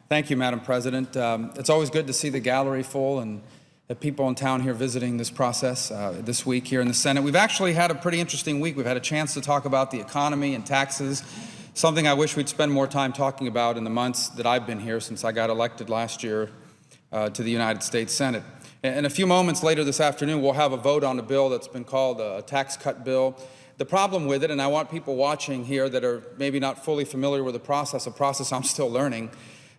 Thank you, Madam President. It's always good to see the gallery full and the people in town here visiting this process this week here in the Senate. We've actually had a pretty interesting week. We've had a chance to talk about the economy and taxes, something I wish we'd spend more time talking about in the months that I've been here since I got elected last year to the United States Senate. In a few moments later this afternoon, we'll have a vote on a bill that's been called a tax cut bill. The problem with it, and I want people watching here that are maybe not fully familiar with the process, a process I'm still learning,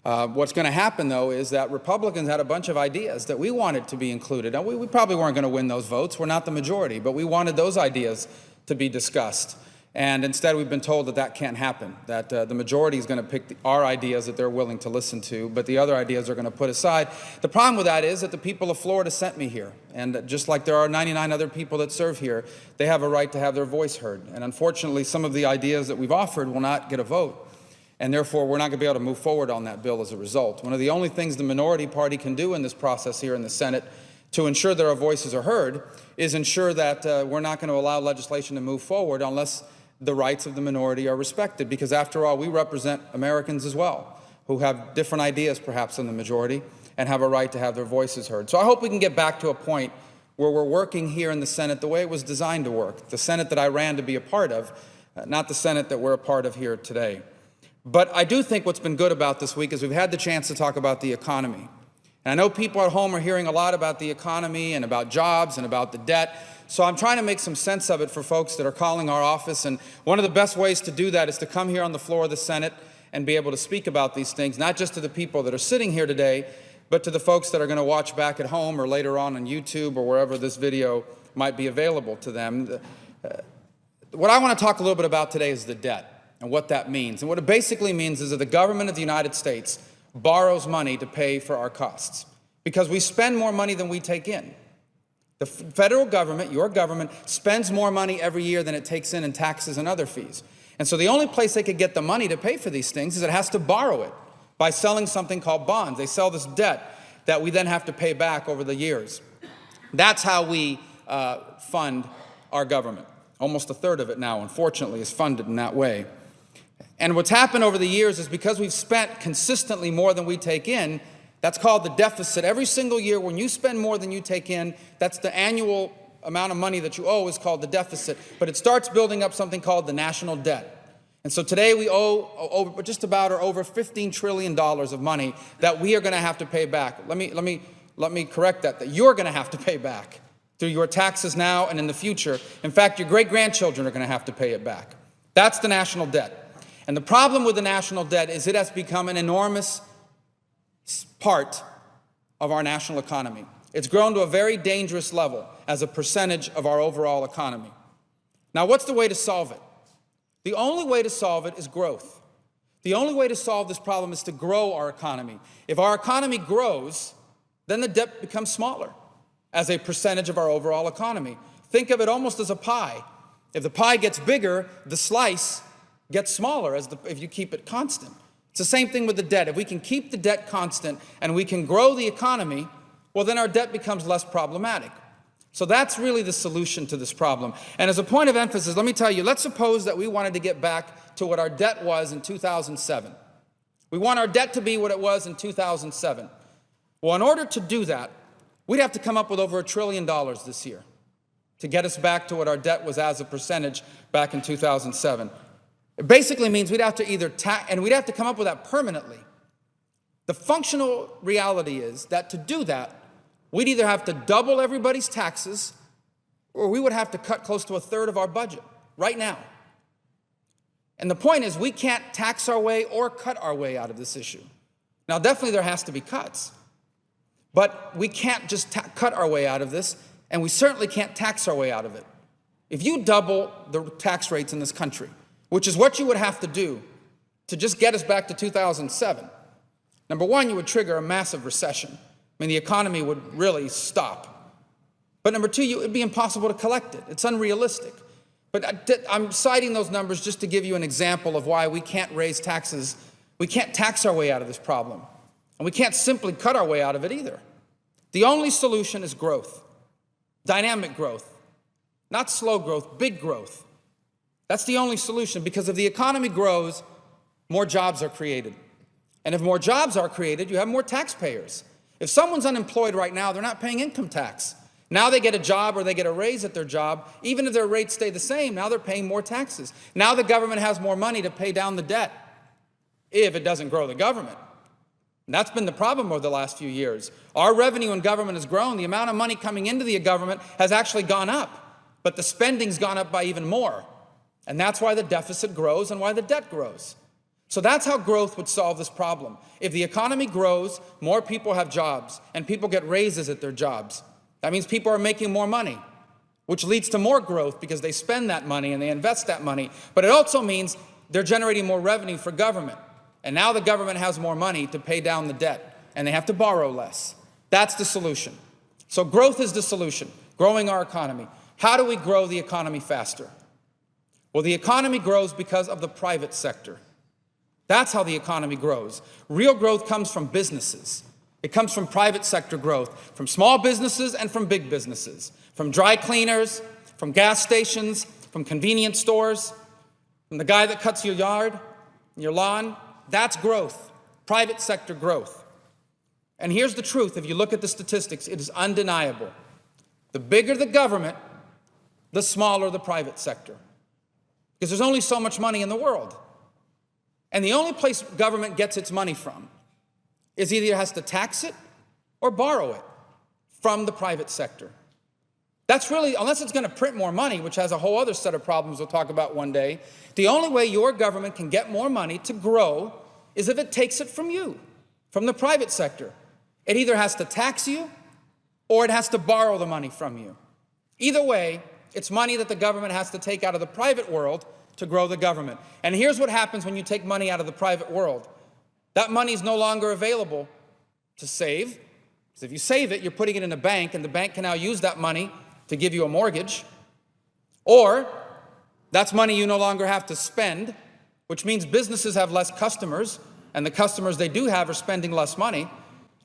what's going to happen, though, is that Republicans had a bunch of ideas that we wanted to be included. Now, we probably weren't going to win those votes. We're not the majority, but we wanted those ideas to be discussed. And instead, we've been told that that can't happen, that the majority is going to pick our ideas that they're willing to listen to, but the other ideas are going to put aside. The problem with that is that the people of Florida sent me here. And just like there are 99 other people that serve here, they have a right to have their voice heard. And unfortunately, some of the ideas that we've offered will not get a vote. And therefore, we're not going to be able to move forward on that bill as a result. One of the only things the minority party can do in this process here in the Senate to ensure that our voices are heard is ensure that we're not going to allow legislation to move forward unless the rights of the minority are respected. Because after all, we represent Americans as well, who have different ideas perhaps than the majority and have a right to have their voices heard. So I hope we can get back to a point where we're working here in the Senate the way it was designed to work, the Senate that I ran to be a part of, not the Senate that we're a part of here today. But I do think what's been good about this week is we've had the chance to talk about the economy. And I know people at home are hearing a lot about the economy and about jobs and about the debt. So I'm trying to make some sense of it for folks that are calling our office. And one of the best ways to do that is to come here on the floor of the Senate and be able to speak about these things, not just to the people that are sitting here today, but to the folks that are going to watch back at home or later on YouTube or wherever this video might be available to them. What I want to talk a little bit about today is the debt and what that means. And what it basically means is that the government of the United States borrows money to pay for our costs because we spend more money than we take in. The federal government, your government, spends more money every year than it takes in taxes and other fees. And so the only place they could get the money to pay for these things is it has to borrow it by selling something called bonds. They sell this debt that we then have to pay back over the years. That's how we fund our government. Almost a third of it now, unfortunately, is funded in that way. And what's happened over the years is because we've spent consistently more than we take in, that's called the deficit. Every single year when you spend more than you take in, that's the annual amount of money that you owe is called the deficit. But it starts building up something called the national debt. And so today we owe just about or over $15 trillion of money that we are going to have to pay back. Let me correct that you're going to have to pay back through your taxes now and in the future. In fact, your great-grandchildren are going to have to pay it back. That's the national debt. And the problem with the national debt is it has become an enormous part of our national economy. It's grown to a very dangerous level as a percentage of our overall economy. Now, what's the way to solve it? The only way to solve it is growth. The only way to solve this problem is to grow our economy. If our economy grows, then the debt becomes smaller as a percentage of our overall economy. Think of it almost as a pie. If the pie gets bigger, the slice gets smaller if you keep it constant. It's the same thing with the debt. If we can keep the debt constant and we can grow the economy, well, then our debt becomes less problematic. So that's really the solution to this problem. And as a point of emphasis, let me tell you, let's suppose that we wanted to get back to what our debt was in 2007. We want our debt to be what it was in 2007. Well, in order to do that, we'd have to come up with over $1 trillion this year to get us back to what our debt was as a percentage back in 2007. It basically means we'd have to either and we'd have to come up with that permanently. The functional reality is that to do that, we'd either have to double everybody's taxes or we would have to cut close to a third of our budget right now. And the point is we can't tax our way or cut our way out of this issue. Now, definitely there has to be cuts, but we can't just cut our way out of this, and we certainly can't tax our way out of it. If you double the tax rates in this country, which is what you would have to do to just get us back to 2007. Number one, you would trigger a massive recession. I mean, the economy would really stop. But number two, it would be impossible to collect it. It's unrealistic. But I'm citing those numbers just to give you an example of why we can't raise taxes. We can't tax our way out of this problem. And we can't simply cut our way out of it either. The only solution is growth, dynamic growth, not slow growth, big growth. That's the only solution, because if the economy grows, more jobs are created. And if more jobs are created, you have more taxpayers. If someone's unemployed right now, they're not paying income tax. Now they get a job or they get a raise at their job. Even if their rates stay the same, now they're paying more taxes. Now the government has more money to pay down the debt if it doesn't grow the government. And that's been the problem over the last few years. Our revenue in government has grown. The amount of money coming into the government has actually gone up, but the spending's gone up by even more. And that's why the deficit grows and why the debt grows. So that's how growth would solve this problem. If the economy grows, more people have jobs, and people get raises at their jobs. That means people are making more money, which leads to more growth because they spend that money and they invest that money. But it also means they're generating more revenue for government. And now the government has more money to pay down the debt, and they have to borrow less. That's the solution. So growth is the solution, growing our economy. How do we grow the economy faster? Well, the economy grows because of the private sector. That's how the economy grows. Real growth comes from businesses. It comes from private sector growth, from small businesses and from big businesses, from dry cleaners, from gas stations, from convenience stores, from the guy that cuts your yard, your lawn. That's growth, private sector growth. And here's the truth. If you look at the statistics, it is undeniable. The bigger the government, the smaller the private sector. Because there's only so much money in the world. And the only place government gets its money from is either it has to tax it or borrow it from the private sector. That's really, unless it's going to print more money, which has a whole other set of problems we'll talk about one day, the only way your government can get more money to grow is if it takes it from you, from the private sector. It either has to tax you or it has to borrow the money from you. Either way, it's money that the government has to take out of the private world to grow the government. And here's what happens when you take money out of the private world. That money is no longer available to save. Because if you save it, you're putting it in a bank, and the bank can now use that money to give you a mortgage. Or that's money you no longer have to spend, which means businesses have less customers, and the customers they do have are spending less money.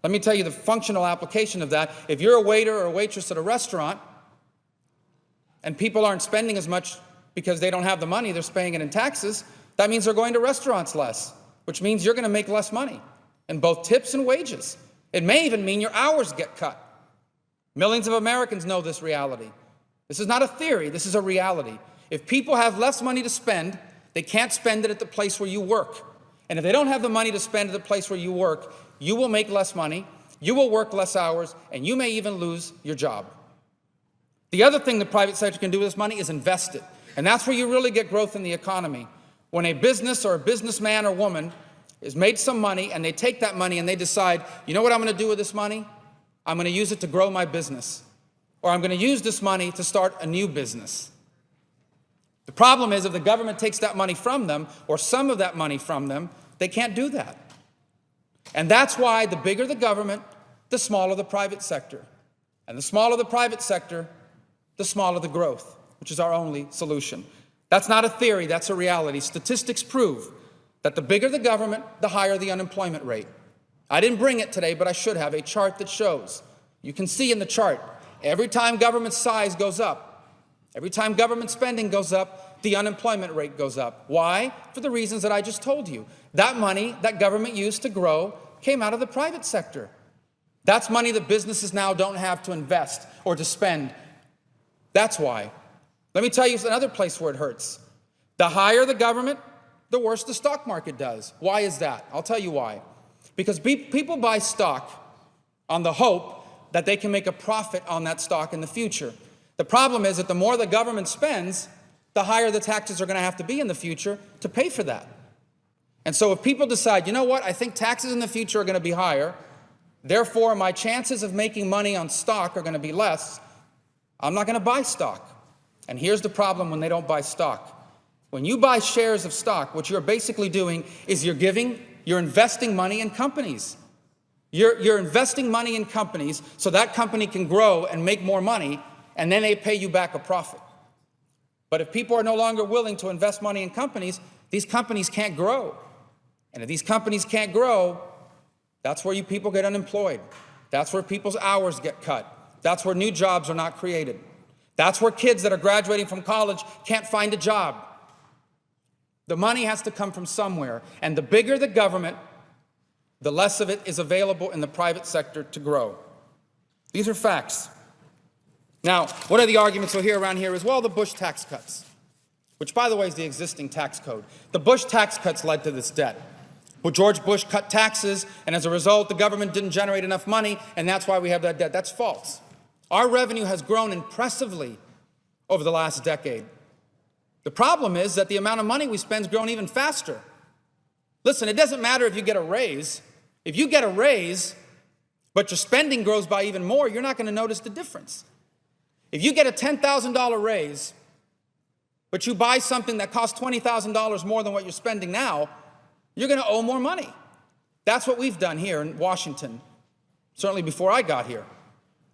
Let me tell you the functional application of that. If you're a waiter or a waitress at a restaurant, and people aren't spending as much because they don't have the money, they're spending it in taxes, that means they're going to restaurants less, which means you're going to make less money in both tips and wages. It may even mean your hours get cut. Millions of Americans know this reality. This is not a theory, this is a reality. If people have less money to spend, they can't spend it at the place where you work. And if they don't have the money to spend at the place where you work, you will make less money, you will work less hours, and you may even lose your job. The other thing the private sector can do with this money is invest it. And that's where you really get growth in the economy. When a business or a businessman or woman has made some money and they take that money and they decide, you know what I'm going to do with this money? I'm going to use it to grow my business. Or I'm going to use this money to start a new business. The problem is if the government takes that money from them or some of that money from them, they can't do that. And that's why the bigger the government, the smaller the private sector. And the smaller the private sector, the smaller the growth, which is our only solution. That's not a theory, that's a reality. Statistics prove that the bigger the government, the higher the unemployment rate. I didn't bring it today, but I should have a chart that shows. You can see in the chart, every time government size goes up, every time government spending goes up, the unemployment rate goes up. Why? For the reasons that I just told you. That money that government used to grow came out of the private sector. That's money that businesses now don't have to invest or to spend. That's why. Let me tell you another place where it hurts. The higher the government, the worse the stock market does. Why is that? I'll tell you why. Because people buy stock on the hope that they can make a profit on that stock in the future. The problem is that the more the government spends, the higher the taxes are going to have to be in the future to pay for that. And so if people decide, you know what, I think taxes in the future are going to be higher, therefore my chances of making money on stock are going to be less, I'm not going to buy stock. And here's the problem when they don't buy stock. When you buy shares of stock, what you're basically doing is you're investing money in companies. You're investing money in companies so that company can grow and make more money, and then they pay you back a profit. But if people are no longer willing to invest money in companies, these companies can't grow. And if these companies can't grow, that's where you people get unemployed. That's where people's hours get cut. That's where new jobs are not created. That's where kids that are graduating from college can't find a job. The money has to come from somewhere. And the bigger the government, the less of it is available in the private sector to grow. These are facts. Now, one of the arguments we'll hear around here is, well, the Bush tax cuts, which, by the way, is the existing tax code. The Bush tax cuts led to this debt. Well, George Bush cut taxes, and as a result, the government didn't generate enough money, and that's why we have that debt. That's false. Our revenue has grown impressively over the last decade. The problem is that the amount of money we spend has grown even faster. Listen, it doesn't matter if you get a raise. If you get a raise, but your spending grows by even more, you're not going to notice the difference. If you get a $10,000 raise, but you buy something that costs $20,000 more than what you're spending now, you're going to owe more money. That's what we've done here in Washington, certainly before I got here.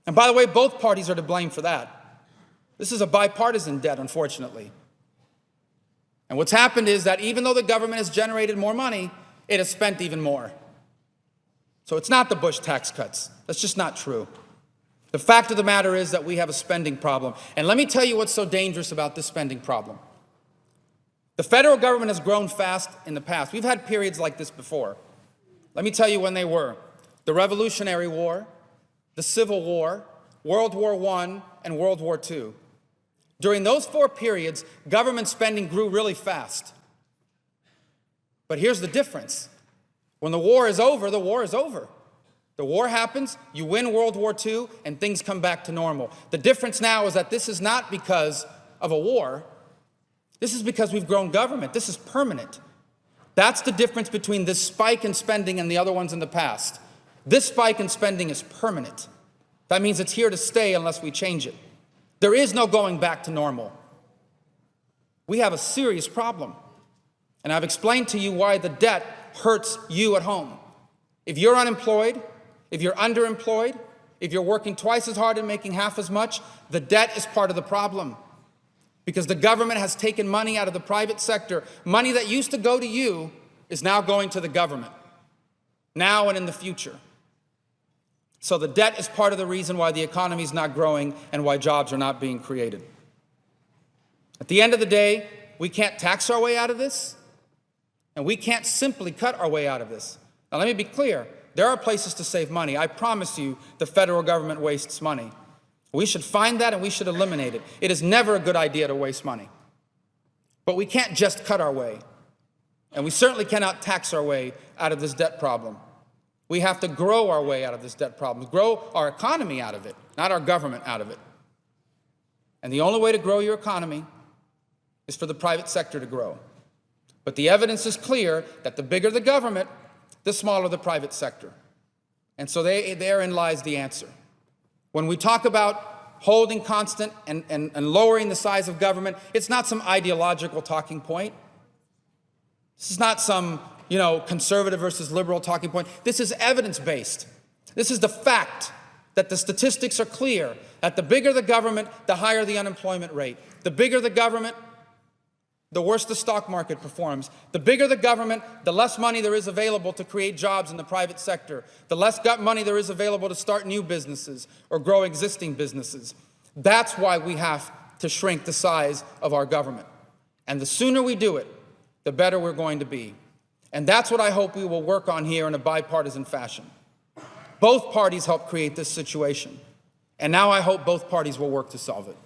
And by the way, both parties are to blame for that. This is a bipartisan debt, unfortunately. And what's happened is that even though the government has generated more money, it has spent even more. So it's not the Bush tax cuts. That's just not true. The fact of the matter is that we have a spending problem. And let me tell you what's so dangerous about this spending problem. The federal government has grown fast in the past. We've had periods like this before. Let me tell you when they were. The Revolutionary War, the Civil War, World War I, and World War II. During those 4 periods, government spending grew really fast. But here's the difference. When the war is over, the war is over. The war happens, you win World War II, and things come back to normal. The difference now is that this is not because of a war. This is because we've grown government. This is permanent. That's the difference between this spike in spending and the other ones in the past. This spike in spending is permanent. That means it's here to stay unless we change it. There is no going back to normal. We have a serious problem. And I've explained to you why the debt hurts you at home. If you're unemployed, if you're underemployed, if you're working twice as hard and making half as much, the debt is part of the problem. Because the government has taken money out of the private sector. Money that used to go to you is now going to the government, now and in the future. So the debt is part of the reason why the economy is not growing and why jobs are not being created. At the end of the day, we can't tax our way out of this, and we can't simply cut our way out of this. Now, let me be clear. There are places to save money. I promise you the federal government wastes money. We should find that and we should eliminate it. It is never a good idea to waste money. But we can't just cut our way. And we certainly cannot tax our way out of this debt problem. We have to grow our way out of this debt problem, grow our economy out of it, not our government out of it. And the only way to grow your economy is for the private sector to grow. But the evidence is clear that the bigger the government, the smaller the private sector. And so therein lies the answer. When we talk about holding constant and lowering the size of government, it's not some ideological talking point. This is not some, conservative versus liberal talking point. This is evidence-based. This is the fact that the statistics are clear, that the bigger the government, the higher the unemployment rate. The bigger the government, the worse the stock market performs. The bigger the government, the less money there is available to create jobs in the private sector. The less money there is available to start new businesses or grow existing businesses. That's why we have to shrink the size of our government. And the sooner we do it, the better we're going to be. And that's what I hope we will work on here in a bipartisan fashion. Both parties helped create this situation. And now I hope both parties will work to solve it.